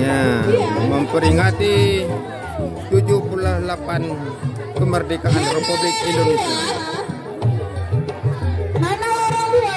Nah, memperingati 78 kemerdekaan Republik Indonesia. Mana orang tua?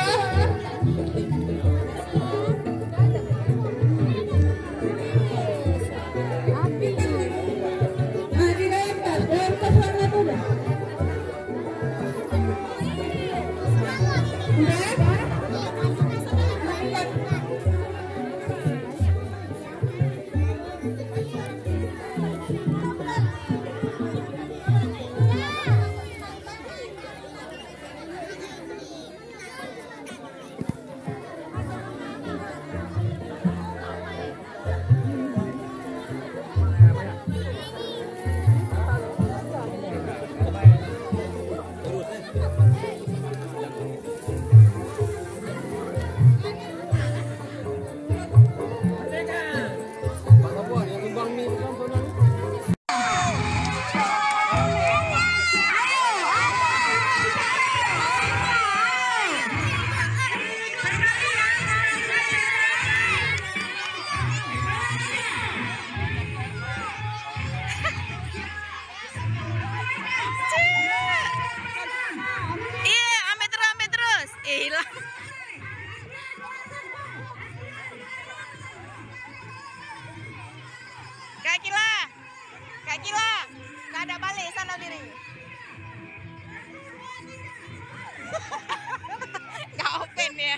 Kak Gila, nggak ada balik sana diri. Nggak open ya.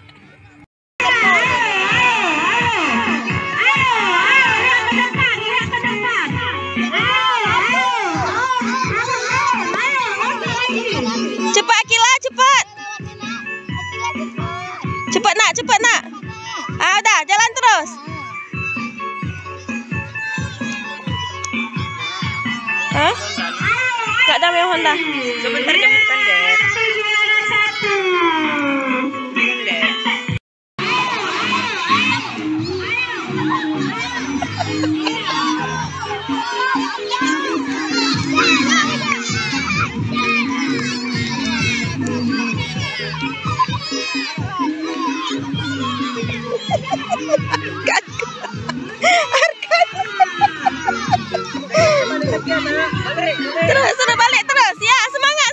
Cepat Gila, cepat. Cepat nak. Ah udah, jalan terus. Hah? Gak ada yang Honda. Sebentar jemputan deh. Terus, sudah balik terus. Ya, semangat.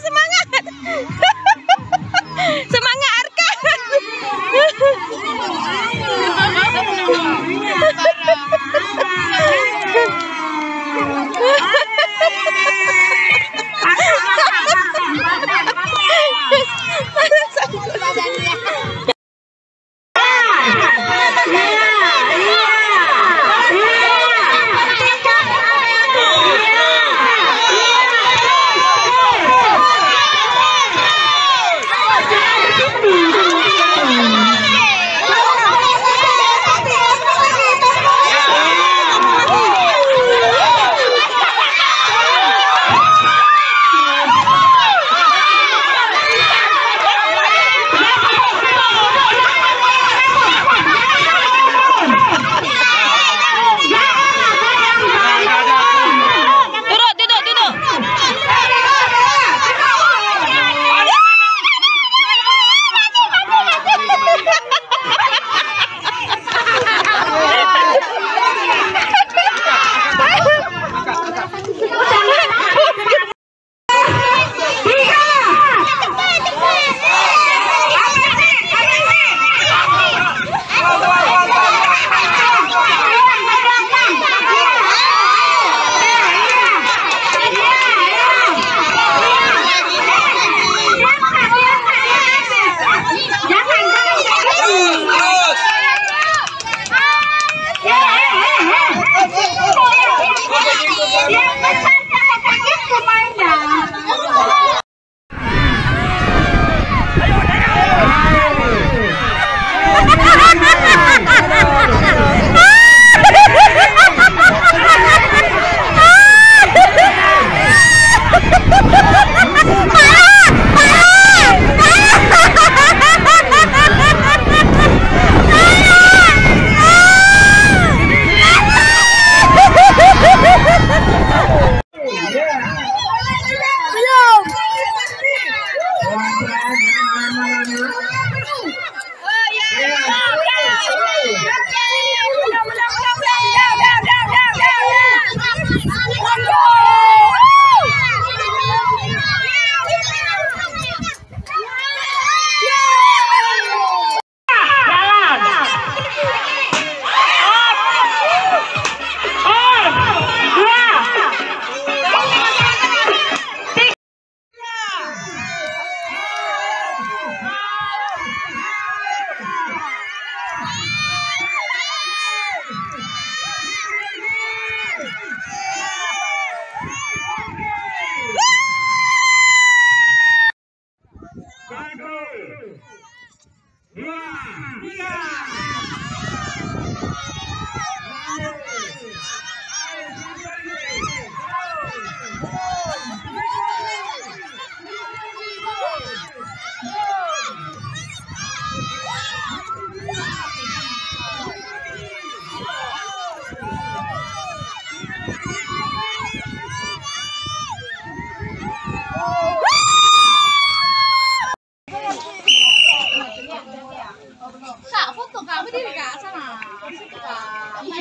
Aku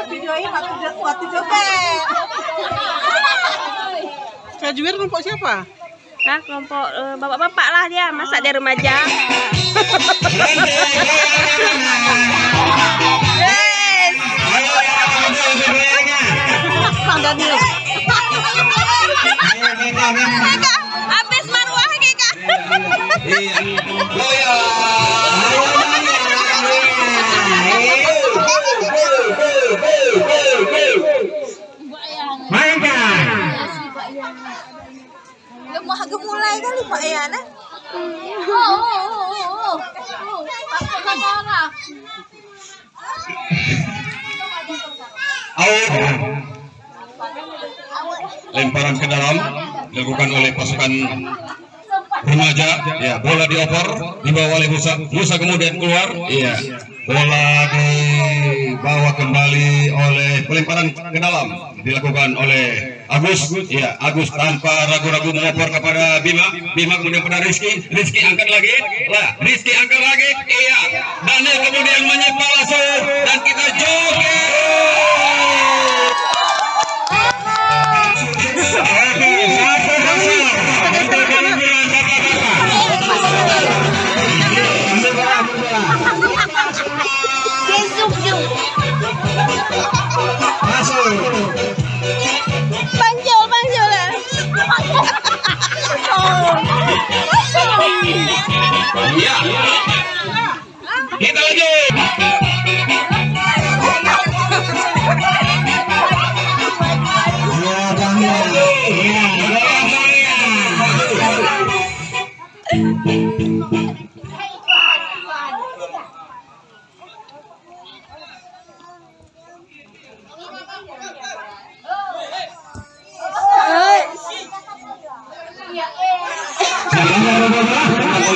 videoin waktu joget. Kak Juwer kelompok siapa? Nah, kelompok bapak-bapak lah dia, masak dia remaja. Yes. Daniel. Habis marwah Kak. Mau agak mulai kali Pak Yana. Lemparan ke dalam dilakukan oleh pasukan remaja. Ya, bola dioper dibawa oleh Musa kemudian keluar. Iya, bola dibawa kembali oleh pelemparan ke dalam dilakukan oleh Agus. Iya, Agus tanpa ragu-ragu mengoper kepada Bima kemudian pada Rizky angkat lagi. Lah, Rizky angkat lagi. Iya, Daniel kemudian menyepal langsung dan kita joget. Panjul lah. Iya. Kita lanjut.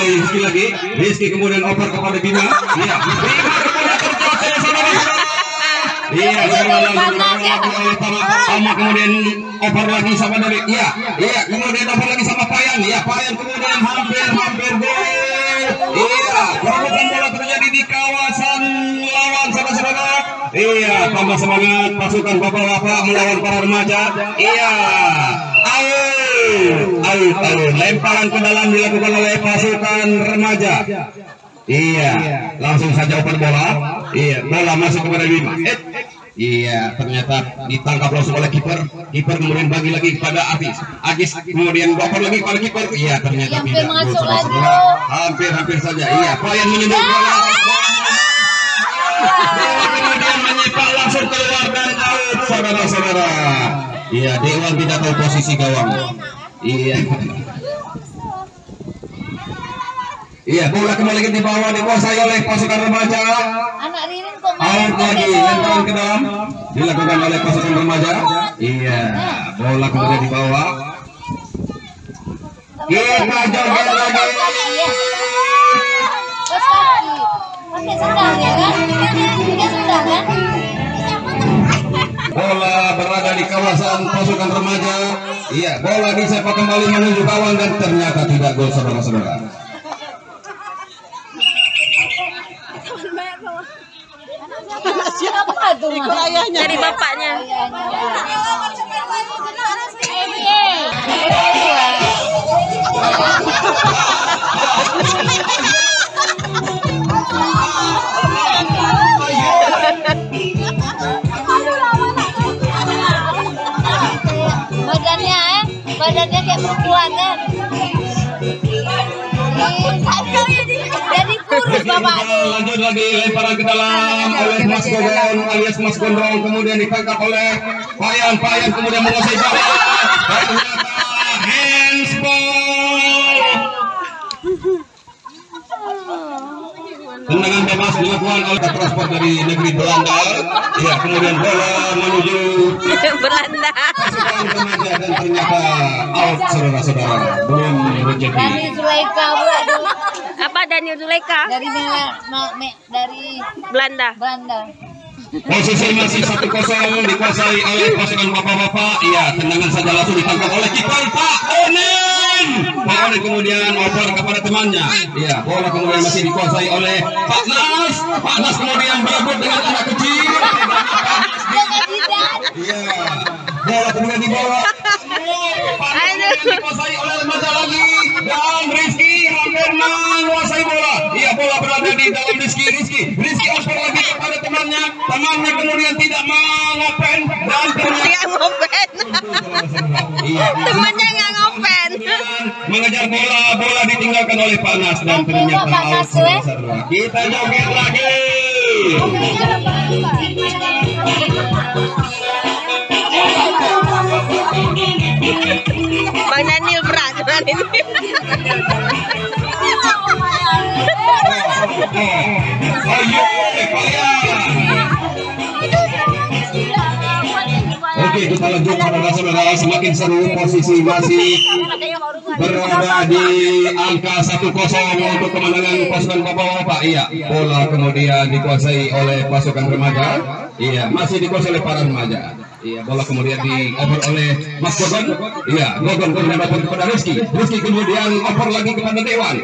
Rizky lagi, Rizky kemudian oper kepada Bima. Iya, Bima kemudian Tama kemudian oper lagi sama dari kemudian oper lagi sama Payan. Iya, Payan kemudian hampir gol. Iya, perebutan bola terjadi di kawasan lawan saudara-saudara. Iya, tambah semangat pasukan bapak-bapak melawan para remaja. Iya, ayo, lemparan ke dalam dilakukan oleh pasukan remaja. Iya, langsung saja oper bola. Iya, bola masuk kepada Bima. Iya, ternyata ditangkap langsung oleh kiper. Kiper kemudian bagi lagi kepada Agis kemudian oper lagi kepada kiper. Iya, ternyata tidak. Hampir saja. Iya, Payan menyundul bola. Kemudian menyepak langsung keluar dan out, saudara-saudara. Iya, Dewan tidak tahu posisi gawang. Iya. Iya, bola kembali di bawah dikuasai oleh pasukan remaja. Anak Ririn kok Out lagi, lemparan ke dalam dilakukan oleh pasukan remaja. Iya, bola kemudian di bawah. Kita joget lagi. Pakai sendal ya kan? Pakai sendal kan? Bola berada di kawasan pasukan remaja. Iya, bola disepak kembali menuju gawang dan ternyata tidak gol, saudara-saudara. Siapa tuh? Ikut ayahnya. Dari bapaknya. Badannya kayak perempuan kan? Jadi kurus bapak. Lanjut lagi lemparan ke dalam oleh Mas Gogon alias Mas Gondrong kemudian ditangkap oleh Payan kemudian menguasai bola. Ternyata handsball. Tendangan bebas dilakukan oleh transport dari negeri Belanda. Ya, kemudian bola menuju Belanda. pasukan remaja dan ternyata out, saudara-saudara. Belum rezeki. Dari Zulaika buat Apa Daniel Zulaika? dari Belanda. Belanda. Posisi masih 1-0 dikuasai oleh pasukan bapak-bapak. Iya, tendangan saja langsung ditangkap oleh kiper Pak Onen. Pak Onen kemudian oper kepada temannya. Iya, bola kemudian masih dikuasai oleh Pak Nas. Panas kemudian berebut dengan anak kecil. Iya. Bola kemudian dibawa. Panas dikuasai oleh remaja lagi dan Rizky hampir menguasai bola. Iya, bola berada di dalam Rizky oper lagi kepada temannya kemudian tidak mengopen dan Nggak ngopen. Temannya nggak ngopen. mengejar bola ditinggalkan oleh Panas dan ternyata out. Kita joget lagi. Bang Daniel berat ini. Ayo, oke, kita lanjut saudara-saudara, semakin seru, posisi masih berada di angka 1-0 untuk kemenangan pasukan Bapak-bapak. Iya, bola kemudian dikuasai oleh pasukan remaja. Iya, masih dikuasai oleh para remaja. Iya, bola kemudian dioper oleh Mas Gogon. Iya, Gogon kemudian oper kepada Rizky kemudian oper lagi kepada Dewan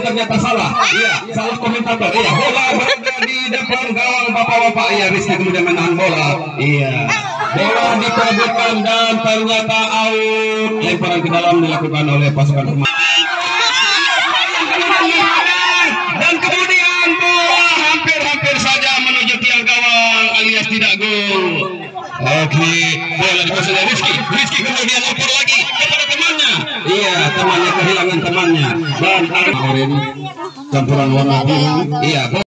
ternyata salah. Iya, salah komentator. Iya, bola berada di depan gawang Bapak-bapak. Iya, Rizky kemudian menahan bola. Iya, bola diperebutkan dan ternyata out. Lemparan ke dalam dilakukan oleh pasukan remaja. Dan kemudian bola hampir saja menuju tiang gawang alias tidak gol. Oke, bola dikuasai oleh Rizky kemudian oper lagi kepada temannya. Iya, temannya kehilangan temannya dan campuran warna biru. Iya.